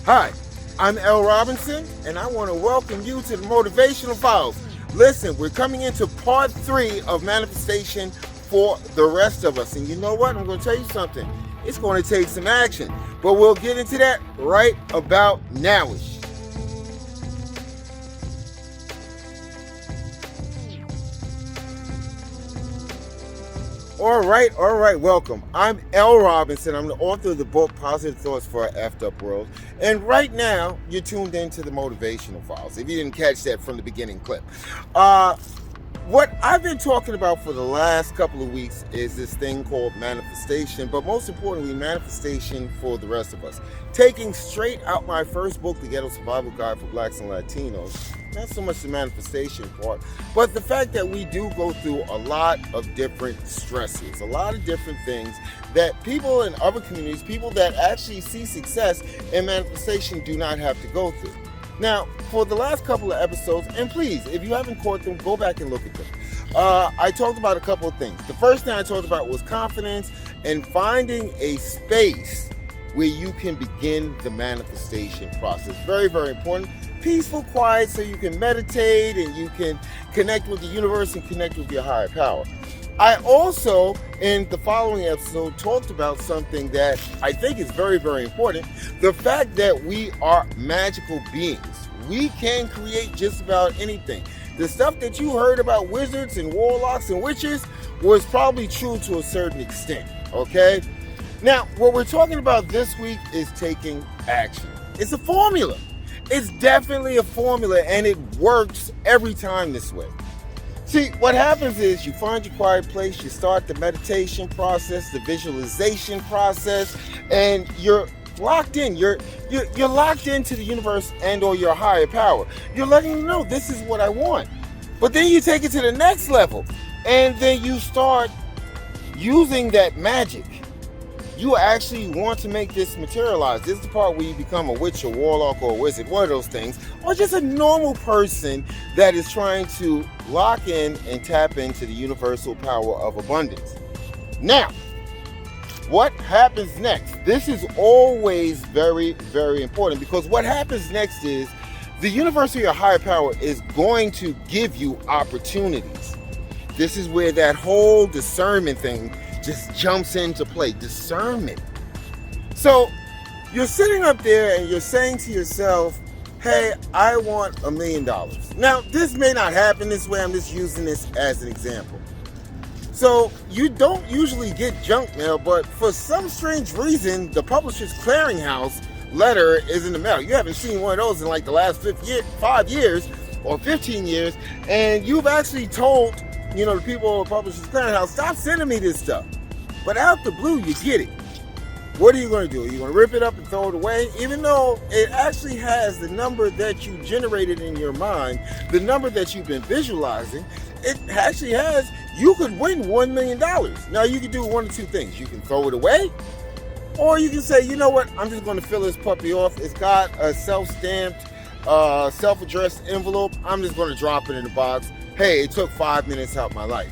Hi, I'm L. Robinson, and I want to welcome you to the Motivational Files. Listen, we're coming into part 3 of manifestation for the rest of us. And you know what? I'm going to tell you something. It's going to take some action, but we'll get into that right about nowish. All right, welcome. I'm L. Robinson. I'm the author of the book Positive Thoughts for an Effed Up World. And right now, you're tuned into the Motivational Files, if you didn't catch that from the beginning clip. What I've been talking about for the last couple of weeks is this thing called manifestation, but most importantly, manifestation for the rest of us. Taking straight out my first book, The Ghetto Survival Guide for Blacks and Latinos, not so much the manifestation part, but the fact that we do go through a lot of different stresses, a lot of different things that people in other communities, people that actually see success in manifestation, do not have to go through. Now, for the last couple of episodes, and please, if you haven't caught them, go back and look at them. I talked about a couple of things. The first thing I talked about was confidence and finding a space where you can begin the manifestation process. Very, very important. Peaceful, quiet, so you can meditate and you can connect with the universe and connect with your higher power. I also, in the following episode, talked about something that I think is very, very important. The fact that we are magical beings. We can create just about anything. The stuff that you heard about wizards and warlocks and witches was probably true to a certain extent, okay? Now, what we're talking about this week is taking action. It's a formula. It's definitely a formula, and it works every time this way. See, what happens is you find your quiet place, you start the meditation process, the visualization process, and you're locked in. You're locked into the universe and or your higher power. You're letting them know this is what I want. But then you take it to the next level, and then you start using that magic. You actually want to make this materialize. This is the part where you become a witch, a warlock, or a wizard, one of those things, or just a normal person that is trying to lock in and tap into the universal power of abundance. Now, what happens next? This is always very, very important, because what happens next is the universe or your higher power is going to give you opportunities. This is where that whole discernment thing just jumps into play. Discernment. So you're sitting up there and you're saying to yourself, hey, I want $1 million. Now, this may not happen this way. I'm just using this as an example. So you don't usually get junk mail, but for some strange reason, the Publishers Clearinghouse letter is in the mail. You haven't seen one of those in like the last 5 years or 15 years, and you've actually told the people at Publishers Clearinghouse, stop sending me this stuff. But out the blue, you get it. What are you going to do? Are you going to rip it up and throw it away? Even though it actually has the number that you generated in your mind, the number that you've been visualizing, it actually has, you could win $1 million. Now, you can do one of two things. You can throw it away, or you can say, you know what, I'm just going to fill this puppy off. It's got a self-stamped, self-addressed envelope. I'm just going to drop it in the box. Hey, it took 5 minutes out of my life.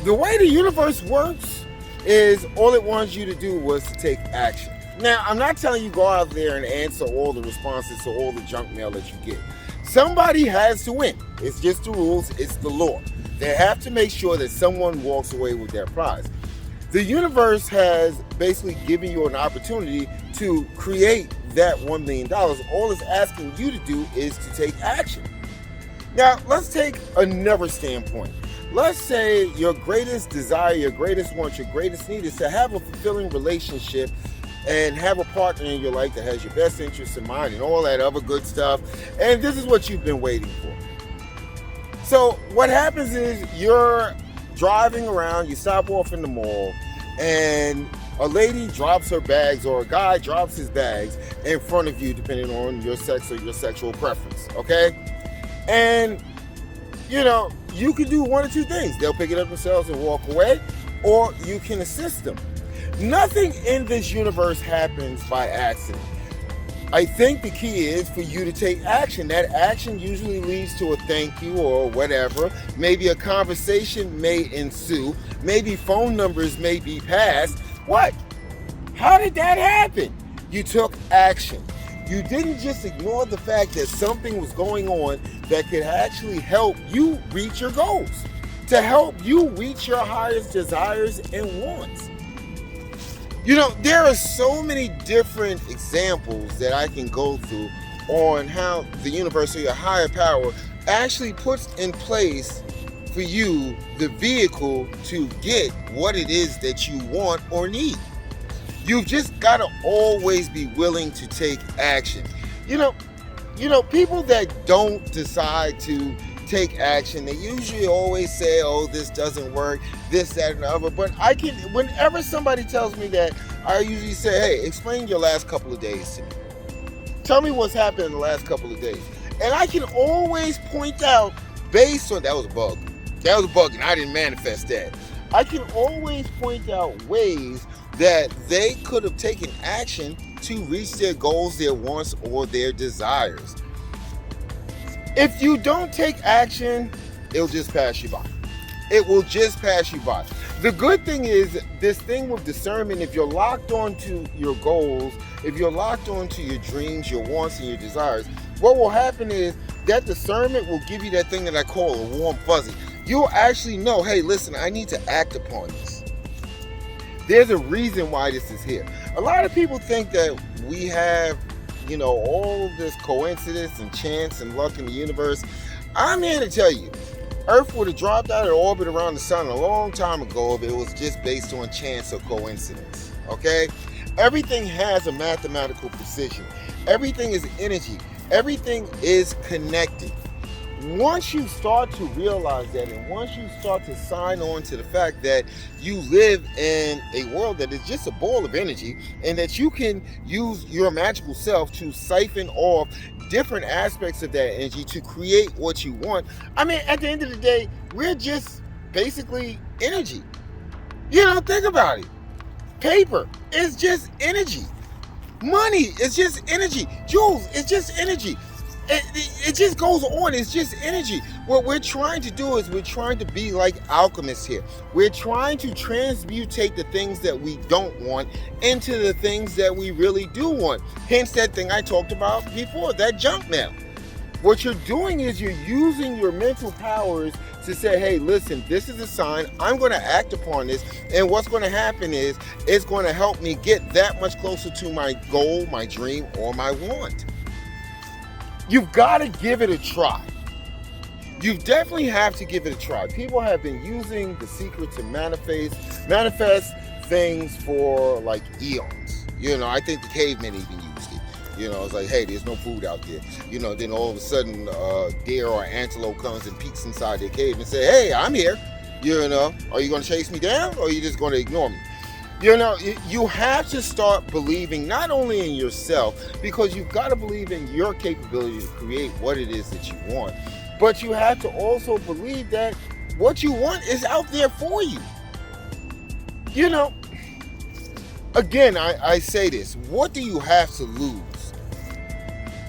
The way the universe works is all it wants you to do was to take action. Now, I'm not telling you go out there and answer all the responses to all the junk mail that you get. Somebody has to win. It's just the rules. It's the law. They have to make sure that someone walks away with their prize. The universe has basically given you an opportunity to create that $1 million. All it's asking you to do is to take action. Now, let's take another standpoint. Let's say your greatest desire, your greatest want, your greatest need is to have a fulfilling relationship and have a partner in your life that has your best interests in mind and all that other good stuff. And this is what you've been waiting for. So what happens is you're driving around, you stop off in the mall, and a lady drops her bags or a guy drops his bags in front of you, depending on your sex or your sexual preference, okay? And, you can do one of two things. They'll pick it up themselves and walk away, or you can assist them. Nothing in this universe happens by accident. I think the key is for you to take action. That action usually leads to a thank you or whatever. Maybe a conversation may ensue. Maybe phone numbers may be passed. What? How did that happen? You took action. You didn't just ignore the fact that something was going on that could actually help you reach your goals, to help you reach your highest desires and wants. There are so many different examples that I can go through on how the universe or your higher power actually puts in place for you the vehicle to get what it is that you want or need. You've just got to always be willing to take action. People that don't decide to take action, they usually always say, oh, this doesn't work, this, that, and the other. But whenever somebody tells me that, I usually say, hey, explain your last couple of days to me. Tell me what's happened in the last couple of days. And I can always point out, based on, that was a bug. That was a bug, and I didn't manifest that. I can always point out ways that they could have taken action to reach their goals, their wants, or their desires. If you don't take action, it'll just pass you by. It will just pass you by. The good thing is, this thing with discernment, if you're locked onto your goals, if you're locked onto your dreams, your wants, and your desires, what will happen is that discernment will give you that thing that I call a warm fuzzy. You'll actually know, hey, listen, I need to act upon this. There's a reason why this is here. A lot of people think that we have, all this coincidence and chance and luck in the universe. I'm here to tell you, Earth would have dropped out of orbit around the sun a long time ago if it was just based on chance or coincidence, okay? Everything has a mathematical precision. Everything is energy. Everything is connected. Once you start to realize that, and once you start to sign on to the fact that you live in a world that is just a ball of energy, and that you can use your magical self to siphon off different aspects of that energy to create what you want. At the end of the day, we're just basically energy. Think about it. Paper is just energy. Money is just energy. Jewels is just energy. It just goes on. It's just energy. What we're trying to do is we're trying to be like alchemists here. We're trying to transmutate the things that we don't want into the things that we really do want. Hence that thing I talked about before, that junk mail. What you're doing is you're using your mental powers to say, hey, listen, this is a sign. I'm going to act upon this. And what's going to happen is it's going to help me get that much closer to my goal, my dream, or my want. You've got to give it a try. You definitely have to give it a try. People have been using the secret to manifest things for like eons. I think the cavemen even used it. It's like, hey, there's no food out there. Then all of a sudden, deer or antelope comes and peeks inside their cave and say, hey, I'm here. Are you going to chase me down, or are you just going to ignore me? You have to start believing not only in yourself, because you've got to believe in your capability to create what it is that you want, but you have to also believe that what you want is out there for you. Again, I say this, what do you have to lose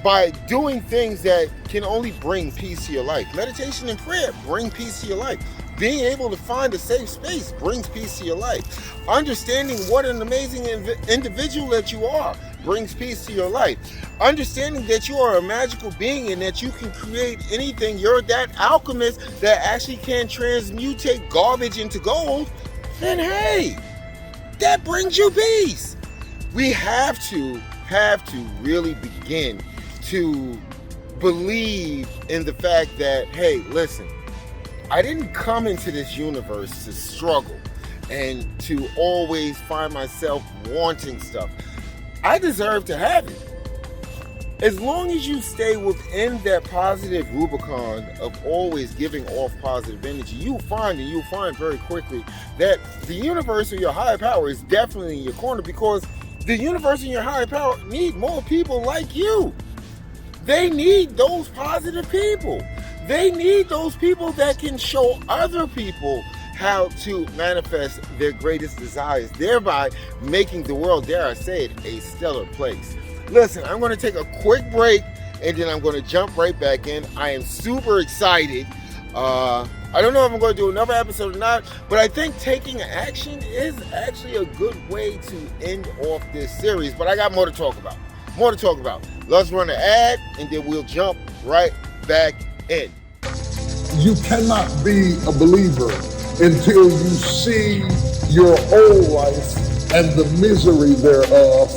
by doing things that can only bring peace to your life? Meditation and prayer bring peace to your life. Being able to find a safe space brings peace to your life. Understanding what an amazing individual that you are brings peace to your life. Understanding that you are a magical being and that you can create anything. You're that alchemist that actually can transmutate garbage into gold. Then hey, that brings you peace. We have to really begin to believe in the fact that, hey, listen, I didn't come into this universe to struggle and to always find myself wanting stuff. I deserve to have it. As long as you stay within that positive Rubicon of always giving off positive energy, you'll find very quickly that the universe or your higher power is definitely in your corner, because the universe and your higher power need more people like you. They need those positive people. They need those people that can show other people how to manifest their greatest desires, thereby making the world, dare I say it, a stellar place. Listen, I'm going to take a quick break, and then I'm going to jump right back in. I am super excited I don't know if I'm going to do another episode or not, but I think taking action is actually a good way to end off this series. But I got more to talk about. Let's run an ad, and then we'll jump right back in. You cannot be a believer until you see your old life and the misery thereof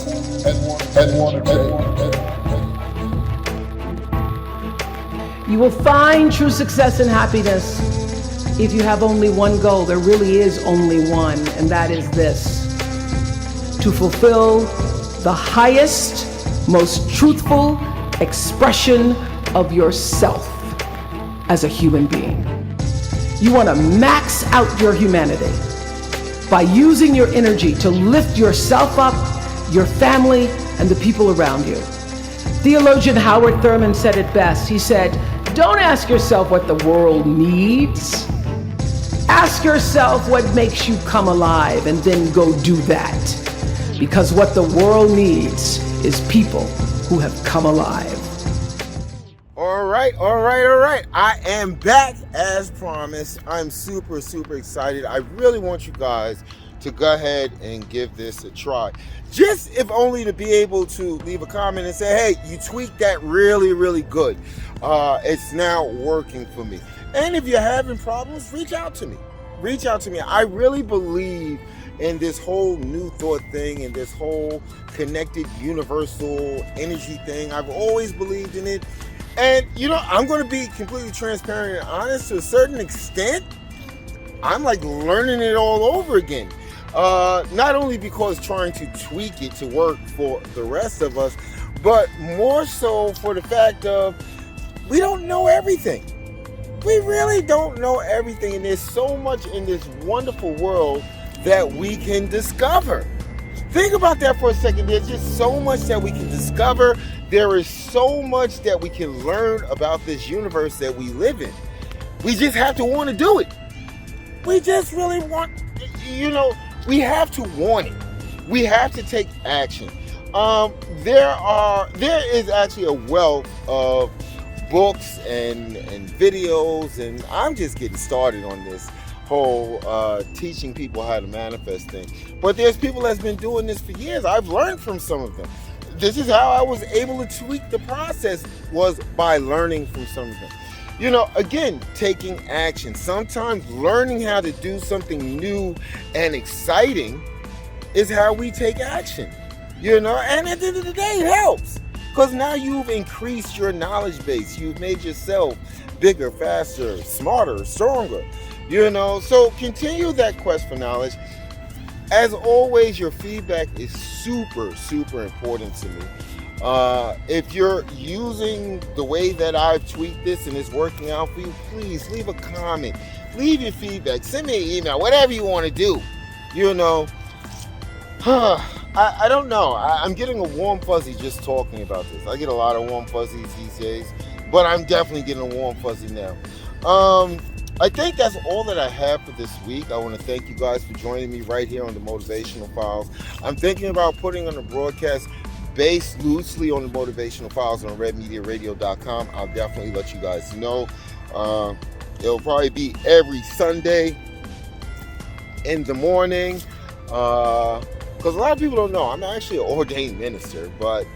and want to change. You will find true success and happiness if you have only one goal. There really is only one, and that is this: to fulfill the highest, most truthful expression of yourself as a human being. You want to max out your humanity by using your energy to lift yourself up, your family, and the people around you. Theologian Howard Thurman said it best. He said, "Don't ask yourself what the world needs. Ask yourself what makes you come alive, and then go do that. Because what the world needs is people who have come alive." All right. I am back as promised. I'm super excited. I really want you guys to go ahead and give this a try. Just if only to be able to leave a comment and say, hey, you tweaked that really good. It's now working for me. And if you're having problems, reach out to me. I really believe in this whole new thought thing and this whole connected universal energy thing. I've always believed in it. And, I'm going to be completely transparent and honest. To a certain extent, I'm like learning it all over again. Not only because trying to tweak it to work for the rest of us, but more so for the fact of we don't know everything. We really don't know everything. And there's so much in this wonderful world that we can discover. Think about that for a second. There's just so much that we can discover. There is so much that we can learn about this universe that we live in. We just have to want to do it. We just really want, we have to want it. We have to take action. There is actually a wealth of books and videos, and I'm just getting started on this whole teaching people how to manifest thing. But there's people that's been doing this for years. I've learned from some of them. This is how I was able to tweak the process, was by learning from some of them. Again, taking action. Sometimes learning how to do something new and exciting is how we take action. And at the end of the day, it helps. Because now you've increased your knowledge base. You've made yourself bigger, faster, smarter, stronger. So continue that quest for knowledge. As always, your feedback is super important to me. If you're using the way that I've tweaked this and it's working out for you, please leave a comment. Leave your feedback. Send me an email. Whatever you want to do. I don't know. I'm getting a warm fuzzy just talking about this. I get a lot of warm fuzzies these days, but I'm definitely getting a warm fuzzy now. I think that's all that I have for this week. I want to thank you guys for joining me right here on the Motivational Files. I'm thinking about putting on a broadcast based loosely on the Motivational Files on redmediaradio.com. I'll definitely let you guys know. It'll probably be every Sunday in the morning. Because a lot of people don't know, I'm actually an ordained minister, but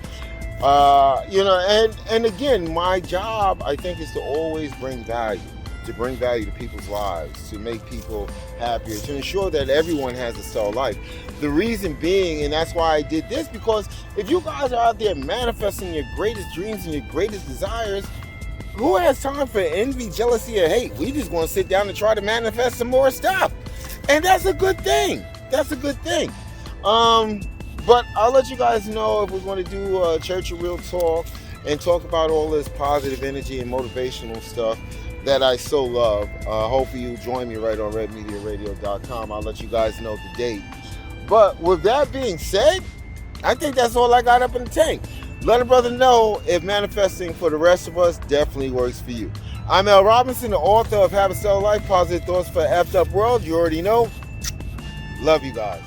and again, my job, I think, is to always bring value to people's lives, to make people happier, to ensure that everyone has a soul life. The reason being, and that's why I did this, because if you guys are out there manifesting your greatest dreams and your greatest desires, who has time for envy, jealousy, or hate? We just want to sit down and try to manifest some more stuff. And that's a good thing. But I'll let you guys know if we're going to do a Church of Real Talk and talk about all this positive energy and motivational stuff that I so love. Hopefully you'll join me right on redmediaradio.com. I'll let you guys know the date. But with that being said, I think that's all I got up in the tank. Let a brother know if manifesting for the rest of us definitely works for you. I'm L. Robinson, the author of Have a Cell Life, Positive Thoughts for an Effed Up World. You already know. Love you guys.